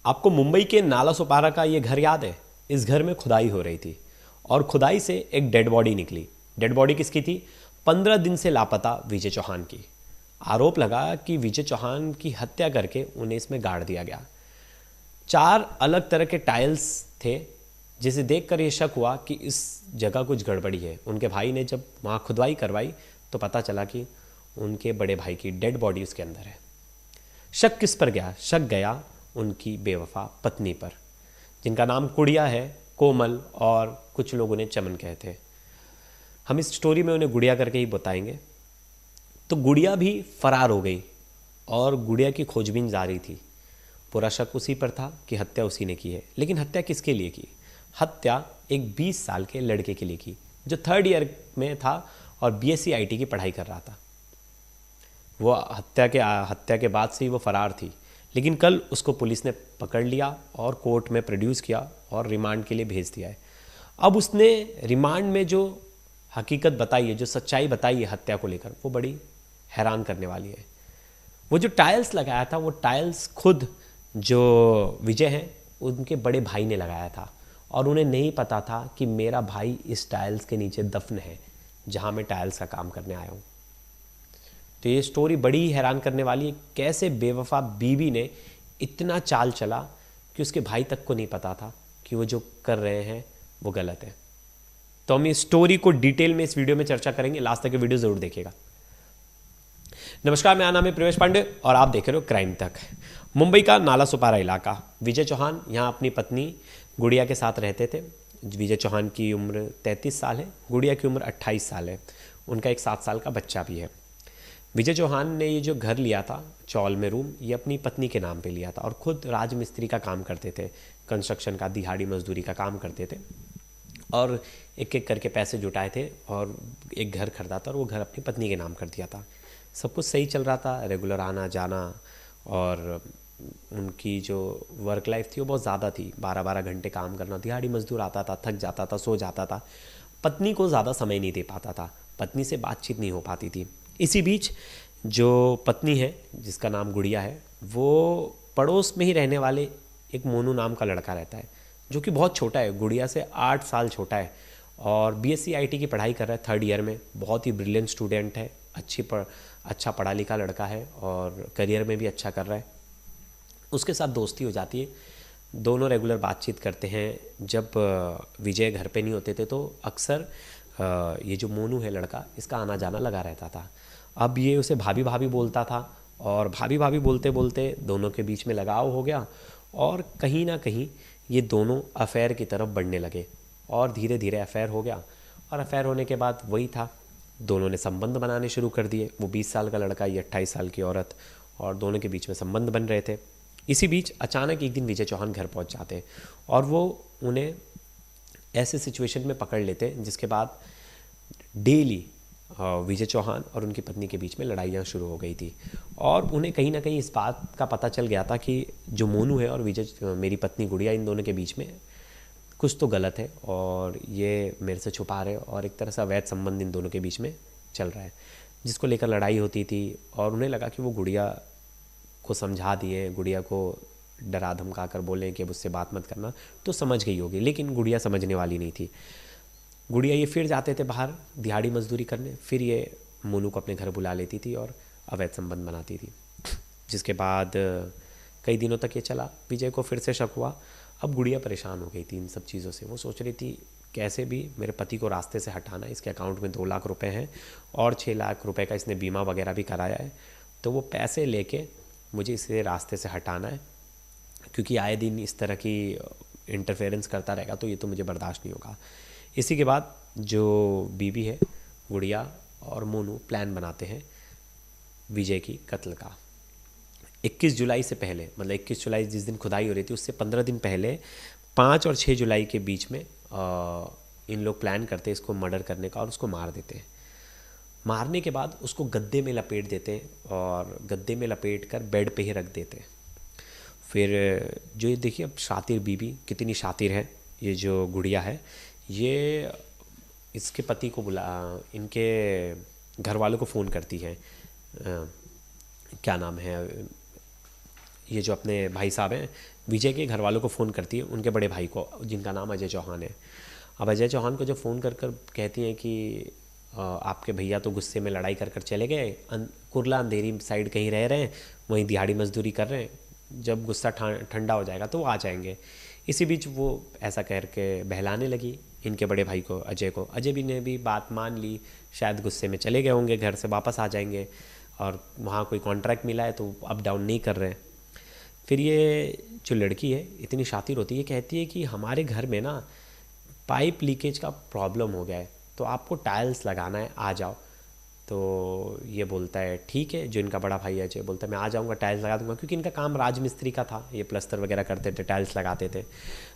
आपको मुंबई के नाला सोपारा का ये घर याद है? इस घर में खुदाई हो रही थी और खुदाई से एक डेड बॉडी निकली। डेड बॉडी किसकी थी? 15 दिन से लापता विजय चौहान की। आरोप लगा कि विजय चौहान की हत्या करके उन्हें इसमें गाड़ दिया गया। 4 अलग तरह के टाइल्स थे, जिसे देखकर यह शक हुआ कि इस जगह कुछ गड़बड़ी है। उनके भाई ने जब वहाँ खुदवाई करवाई तो पता चला कि उनके बड़े भाई की डेड बॉडी उसके अंदर है। शक किस पर गया? शक गया उनकी बेवफा पत्नी पर, जिनका नाम गुड़िया है, कोमल, और कुछ लोग उन्हें चमन कहते हैं। हम इस स्टोरी में उन्हें गुड़िया करके ही बताएंगे। तो गुड़िया भी फरार हो गई और गुड़िया की खोजबीन जारी थी। पूरा शक उसी पर था कि हत्या उसी ने की है। लेकिन हत्या किसके लिए की? हत्या एक 20 साल के लड़के के लिए की, जो 3rd ईयर में था और बीएससी आईटी की पढ़ाई कर रहा था। वो हत्या के बाद से ही वो फरार थी, लेकिन कल उसको पुलिस ने पकड़ लिया और कोर्ट में प्रोड्यूस किया और रिमांड के लिए भेज दिया है। अब उसने रिमांड में जो हकीकत बताई है, जो सच्चाई बताई है हत्या को लेकर, वो बड़ी हैरान करने वाली है। वो जो टाइल्स लगाया था, वो टाइल्स खुद जो विजय हैं उनके बड़े भाई ने लगाया था, और उन्हें नहीं पता था कि मेरा भाई इस टाइल्स के नीचे दफन है जहाँ मैं टाइल्स का काम करने आया हूँ। तो ये स्टोरी बड़ी हैरान करने वाली है। कैसे बेवफा बीवी ने इतना चाल चला कि उसके भाई तक को नहीं पता था कि वो जो कर रहे हैं वो गलत है। तो हम इस स्टोरी को डिटेल में इस वीडियो में चर्चा करेंगे। लास्ट तक ये वीडियो जरूर देखिएगा। नमस्कार, मेरा नाम है प्रवेश पांडे और आप देख रहे हो क्राइम तक। मुंबई का नाला सोपारा इलाका। विजय चौहान यहाँ अपनी पत्नी गुड़िया के साथ रहते थे। विजय चौहान की उम्र 33 साल है, गुड़िया की उम्र 28 साल है। उनका एक 7 साल का बच्चा भी है। विजय चौहान ने ये जो घर लिया था चौल में रूम, ये अपनी पत्नी के नाम पे लिया था और खुद राजमिस्त्री का काम करते थे, कंस्ट्रक्शन का, दिहाड़ी मजदूरी का काम करते थे और एक एक करके पैसे जुटाए थे और एक घर खरीदा था और वो घर अपनी पत्नी के नाम कर दिया था। सब कुछ सही चल रहा था, रेगुलर आना जाना, और उनकी जो वर्क लाइफ थी वो बहुत ज़्यादा थी। 12-12 घंटे काम करना, दिहाड़ी मजदूर आता था, थक जाता था, सो जाता था, पत्नी को ज़्यादा समय नहीं दे पाता था, पत्नी से बातचीत नहीं हो पाती थी। इसी बीच जो पत्नी है, जिसका नाम गुड़िया है, वो पड़ोस में ही रहने वाले एक मोनू नाम का लड़का रहता है, जो कि बहुत छोटा है, गुड़िया से 8 साल छोटा है और बीएससी आईटी की पढ़ाई कर रहा है 3rd ईयर में। बहुत ही ब्रिलियंट स्टूडेंट है, अच्छा पढ़ा लिखा लड़का है और करियर में भी अच्छा कर रहा है। उसके साथ दोस्ती हो जाती है, दोनों रेगुलर बातचीत करते हैं। जब विजय घर पे नहीं होते थे तो अक्सर ये जो मोनू है लड़का, इसका आना जाना लगा रहता था। अब ये उसे भाभी भाभी बोलता था और भाभी भाभी बोलते बोलते दोनों के बीच में लगाव हो गया और कहीं ना कहीं ये दोनों अफेयर की तरफ बढ़ने लगे और धीरे धीरे अफेयर हो गया। और अफेयर होने के बाद वही था, दोनों ने संबंध बनाने शुरू कर दिए। वो 20 साल का लड़का, ये 28 साल की औरत, और दोनों के बीच में संबंध बन रहे थे। इसी बीच अचानक एक दिन विजय चौहान घर पहुंच जाते और वो उन्हें ऐसे सिचुएशन में पकड़ लेते जिसके बाद डेली विजय चौहान और उनकी पत्नी के बीच में लड़ाइयाँ शुरू हो गई थी। और उन्हें कहीं ना कहीं इस बात का पता चल गया था कि जो मोनू है और मेरी पत्नी गुड़िया, इन दोनों के बीच में कुछ तो गलत है और ये मेरे से छुपा रहे और एक तरह से अवैध संबंध इन दोनों के बीच में चल रहा है, जिसको लेकर लड़ाई होती थी। और उन्हें लगा कि वो गुड़िया को समझा दिए, गुड़िया को डरा धमका कर बोलें कि अब उससे बात मत करना, तो समझ गई होगी। लेकिन गुड़िया समझने वाली नहीं थी। गुड़िया ये फिर जाते थे बाहर दिहाड़ी मजदूरी करने, फिर ये मोनू को अपने घर बुला लेती थी और अवैध संबंध बनाती थी। जिसके बाद कई दिनों तक ये चला। विजय को फिर से शक हुआ। अब गुड़िया परेशान हो गई थी इन सब चीज़ों से। वो सोच रही थी कैसे भी मेरे पति को रास्ते से हटाना है। इसके अकाउंट में 2 लाख रुपए हैं और 6 लाख रुपए का इसने बीमा वगैरह भी कराया है, तो वो पैसे लेके मुझे इसे रास्ते से हटाना है, क्योंकि आए दिन इस तरह की इंटरफेरेंस करता रहेगा तो ये तो मुझे बर्दाश्त नहीं होगा। इसी के बाद जो बीवी है गुड़िया और मोनू प्लान बनाते हैं विजय की कत्ल का। 21 जुलाई से पहले, मतलब 21 जुलाई जिस दिन खुदाई हो रही थी उससे 15 दिन पहले 5 और 6 जुलाई के बीच में इन लोग प्लान करते हैं इसको मर्डर करने का और उसको मार देते हैं। मारने के बाद उसको गद्दे में लपेट देते हैं और गद्दे में लपेट कर बेड पे ही रख देते हैं। फिर जो ये देखिए, अब शातिर बीवी कितनी शातिर है, ये जो गुड़िया है, ये इसके पति को इनके घर वालों को फ़ोन करती है। क्या नाम है, ये जो अपने भाई साहब हैं विजय के घर वालों को फ़ोन करती है, उनके बड़े भाई को, जिनका नाम अजय चौहान है। अब अजय चौहान को जब फ़ोन कर कर कहती हैं कि आपके भैया तो गुस्से में लड़ाई कर कर चले गए, कुर्ला अंधेरी साइड कहीं रह रहे हैं, वहीं दिहाड़ी मजदूरी कर रहे हैं, जब गुस्सा ठंडा हो जाएगा तो वो आ जाएंगे। इसी बीच वो ऐसा कह के बहलाने लगी इनके बड़े भाई को, अजय को। अजय भी ने भी बात मान ली, शायद गुस्से में चले गए होंगे, घर से वापस आ जाएंगे और वहाँ कोई कॉन्ट्रैक्ट मिला है तो अप डाउन नहीं कर रहे हैं। फिर ये जो लड़की है इतनी शातिर होती है, कहती है कि हमारे घर में ना पाइप लीकेज का प्रॉब्लम हो गया है, तो आपको टाइल्स लगाना है, आ जाओ। तो ये बोलता है ठीक है, जो इनका बड़ा भाई अजय बोलता है मैं आ जाऊँगा, टाइल्स लगा दूंगा, क्योंकि इनका काम राजमिस्त्री का था, ये प्लस्तर वगैरह करते थे, टाइल्स लगाते थे।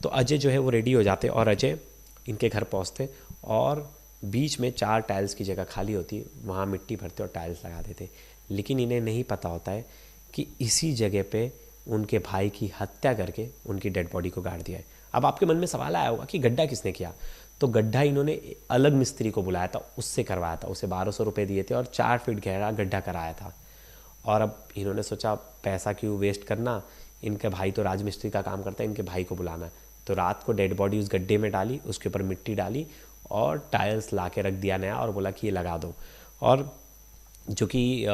तो अजय जो है वो रेडी हो जाते और अजय इनके घर पहुँचते और बीच में 4 टाइल्स की जगह खाली होती, वहाँ मिट्टी भरते और टाइल्स लगा देते। लेकिन इन्हें नहीं पता होता है कि इसी जगह पे उनके भाई की हत्या करके उनकी डेड बॉडी को गाड़ दिया है। अब आपके मन में सवाल आया होगा कि गड्ढा किसने किया, तो गड्ढा इन्होंने अलग मिस्त्री को बुलाया था, उससे करवाया था, उसे 1200 रुपये दिए थे और 4 फीट गहरा गड्ढा कराया था। और अब इन्होंने सोचा पैसा क्यों वेस्ट करना, इनके भाई तो राजमिस्त्री का काम करता है, इनके भाई को बुलाना है। तो रात को डेड बॉडी उस गड्ढे में डाली, उसके ऊपर मिट्टी डाली और टाइल्स ला के रख दिया नया और बोला कि ये लगा दो। और जो कि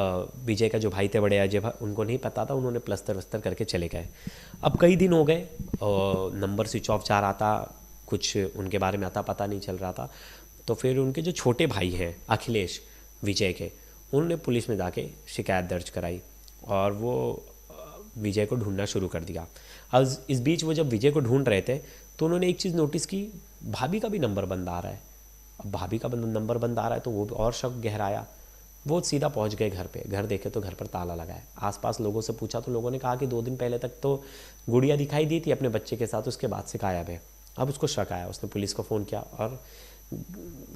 विजय का जो भाई थे बड़े अजय भाई, उनको नहीं पता था, उन्होंने प्लस्तर वस्तर करके चले गए। अब कई दिन हो गए, नंबर स्विच ऑफ जा रहा था, कुछ उनके बारे में आता पता नहीं चल रहा था। तो फिर उनके जो छोटे भाई हैं अखिलेश विजय के, उन्होंने पुलिस में जाके शिकायत दर्ज कराई और वो विजय को ढूंढना शुरू कर दिया। अब इस बीच वो जब विजय को ढूंढ रहे थे तो उन्होंने एक चीज़ नोटिस की, भाभी का भी नंबर बंद आ रहा है। अब भाभी का नंबर बंद आ रहा है तो वो और शक गहराया। वो सीधा पहुंच गए घर पे, घर देखे तो घर पर ताला लगा है। आसपास लोगों से पूछा तो लोगों ने कहा कि 2 दिन पहले तक तो गुड़िया दिखाई दी थी अपने बच्चे के साथ, उसके बाद से गायब है। अब उसको शक आया, उसने पुलिस को फ़ोन किया और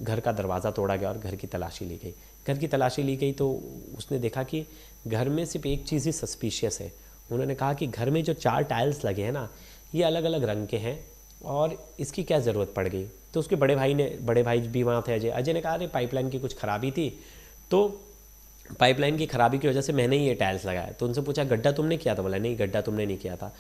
घर का दरवाज़ा तोड़ा गया और घर की तलाशी ली गई। घर की तलाशी ली गई तो उसने देखा कि घर में सिर्फ एक चीज़ ही सस्पिशियस है। उन्होंने कहा कि घर में जो 4 टाइल्स लगे हैं ना, ये अलग अलग रंग के हैं और इसकी क्या ज़रूरत पड़ गई। तो उसके बड़े भाई भी वहाँ थे, अजय ने कहा अरे पाइपलाइन की कुछ ख़राबी थी, तो पाइपलाइन की ख़राबी की वजह से मैंने ही ये टाइल्स लगाया। तो उनसे पूछा गड्ढा तुमने किया था, बोला नहीं गड्ढा तुमने नहीं किया था।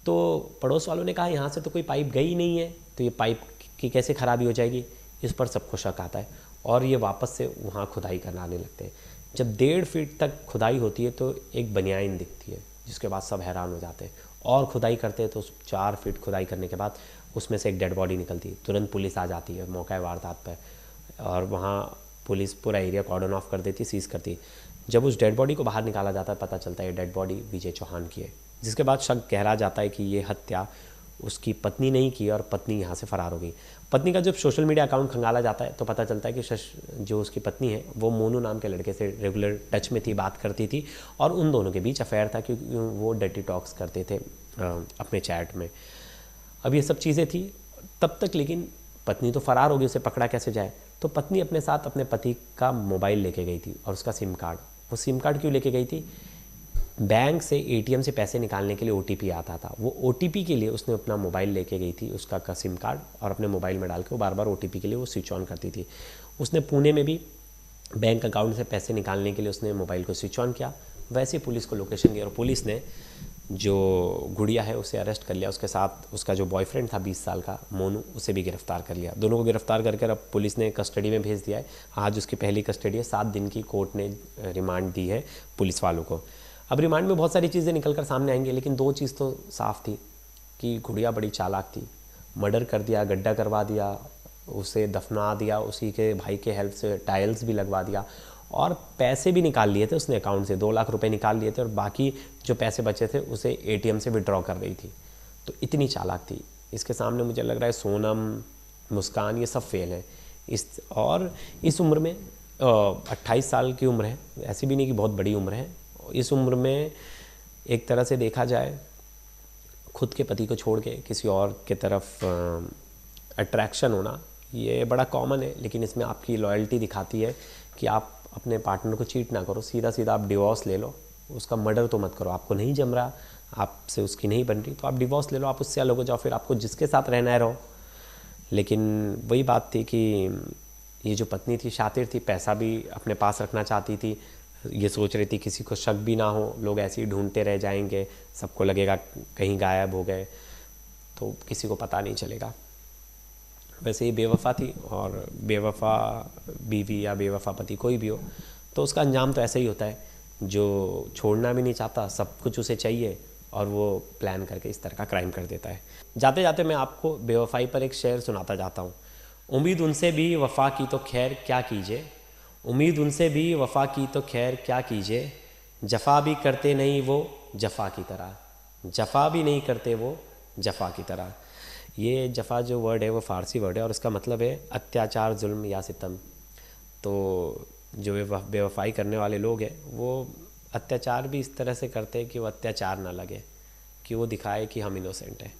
तो पड़ोस वालों ने कहा यहाँ से तो कोई पाइप गई नहीं है, तो ये पाइप की कैसे ख़राबी हो जाएगी। इस पर सबको शक आता है और ये वापस से वहाँ खुदाई कराने लगते हैं। जब 1.5 फीट तक खुदाई होती है तो एक बनियान दिखती है, जिसके बाद सब हैरान हो जाते हैं और खुदाई करते हैं। तो 4 फीट खुदाई करने के बाद उसमें से एक डेड बॉडी निकलती है। तुरंत पुलिस आ जाती है मौका वारदात पर और वहाँ पुलिस पूरा एरिया कॉर्डन ऑफ कर देती, सीज करती। जब उस डेड बॉडी को बाहर निकाला जाता है पता चलता है डेड बॉडी विजय चौहान की है, जिसके बाद शक गहरा जाता है कि ये हत्या उसकी पत्नी नहीं की और पत्नी यहाँ से फ़रार हो गई। पत्नी का जब सोशल मीडिया अकाउंट खंगाला जाता है तो पता चलता है कि जो उसकी पत्नी है वो मोनू नाम के लड़के से रेगुलर टच में थी, बात करती थी और उन दोनों के बीच अफेयर था क्योंकि वो डर्टी टॉक्स करते थे अपने चैट में। अब ये सब चीज़ें थी तब तक, लेकिन पत्नी तो फ़रार हो गई, उसे पकड़ा कैसे जाए। तो पत्नी अपने साथ अपने पति का मोबाइल लेके गई थी और उसका सिम कार्ड। वो सिम कार्ड क्यों लेके गई थी, बैंक से एटीएम से पैसे निकालने के लिए ओटीपी आता था, वो ओटीपी के लिए उसने अपना मोबाइल लेके गई थी, उसका का सिम कार्ड, और अपने मोबाइल में डाल के वो बार बार ओटीपी के लिए वो स्विच ऑन करती थी। उसने पुणे में भी बैंक अकाउंट से पैसे निकालने के लिए उसने मोबाइल को स्विच ऑन किया। वैसे पुलिस को लोकेशन दी और पुलिस ने जो गुड़िया है उसे अरेस्ट कर लिया। उसके साथ उसका जो बॉयफ्रेंड था 20 साल का मोनू, उसे भी गिरफ्तार कर लिया। दोनों को गिरफ्तार करके अब पुलिस ने कस्टडी में भेज दिया है। आज उसकी पहली कस्टडी है, 7 दिन की कोर्ट ने रिमांड दी है पुलिस वालों को। अब रिमांड में बहुत सारी चीज़ें निकल कर सामने आएंगी, लेकिन 2 चीज़ तो साफ़ थी कि गुड़िया बड़ी चालाक थी। मर्डर कर दिया, गड्ढा करवा दिया, उसे दफना दिया, उसी के भाई के हेल्प से टाइल्स भी लगवा दिया और पैसे भी निकाल लिए थे उसने अकाउंट से, 2 लाख रुपए निकाल लिए थे और बाकी जो पैसे बचे थे उसे एटीएम से विड्रॉ कर रही थी। तो इतनी चालाक थी। इसके सामने मुझे लग रहा है सोनम, मुस्कान, ये सब फेल है। इस उम्र में 28 साल की उम्र है, ऐसी भी नहीं कि बहुत बड़ी उम्र है। इस उम्र में एक तरह से देखा जाए खुद के पति को छोड़ के किसी और के तरफ अट्रैक्शन होना ये बड़ा कॉमन है, लेकिन इसमें आपकी लॉयल्टी दिखाती है कि आप अपने पार्टनर को चीट ना करो, सीधा सीधा आप डिवोर्स ले लो, उसका मर्डर तो मत करो। आपको नहीं जम रहा, आपसे उसकी नहीं बन रही, तो आप डिवोर्स ले लो, आप उससे अलग हो जाओ, फिर आपको जिसके साथ रहना है रहो। लेकिन वही बात थी कि ये जो पत्नी थी शातिर थी, पैसा भी अपने पास रखना चाहती थी, ये सोच रही थी किसी को शक भी ना हो, लोग ऐसे ही ढूंढते रह जाएंगे, सबको लगेगा कहीं गायब हो गए, तो किसी को पता नहीं चलेगा। वैसे ही बेवफा थी, और बेवफा बीवी या बेवफा पति कोई भी हो तो उसका अंजाम तो ऐसा ही होता है, जो छोड़ना भी नहीं चाहता, सब कुछ उसे चाहिए, और वो प्लान करके इस तरह का क्राइम कर देता है। जाते जाते मैं आपको बेवफाई पर एक शेर सुनाता जाता हूँ। उम्मीद उनसे भी वफ़ा की तो खैर क्या कीजिए, उम्मीद उनसे भी वफ़ा की तो खैर क्या कीजिए, जफ़ा भी करते नहीं वो जफ़ा की तरह, जफ़ा भी नहीं करते वो जफ़ा की तरह। ये जफ़ा जो वर्ड है वो फ़ारसी वर्ड है, और इसका मतलब है अत्याचार, जुल्म या सितम। तो जो बेवफाई करने वाले लोग हैं वो अत्याचार भी इस तरह से करते हैं कि वो अत्याचार ना लगे, कि वो दिखाए कि हम इनोसेंट हैं।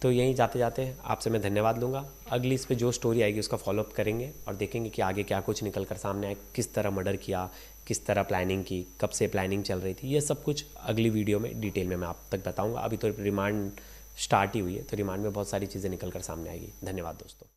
तो यहीं जाते जाते आपसे मैं धन्यवाद लूँगा। अगली इस पे जो स्टोरी आएगी उसका फॉलोअप करेंगे और देखेंगे कि आगे क्या कुछ निकल कर सामने आए, किस तरह मर्डर किया, किस तरह प्लानिंग की, कब से प्लानिंग चल रही थी, ये सब कुछ अगली वीडियो में डिटेल में मैं आप तक बताऊँगा। अभी तो रिमांड स्टार्ट ही हुई है, तो रिमांड में बहुत सारी चीज़ें निकल कर सामने आएगी। धन्यवाद दोस्तों।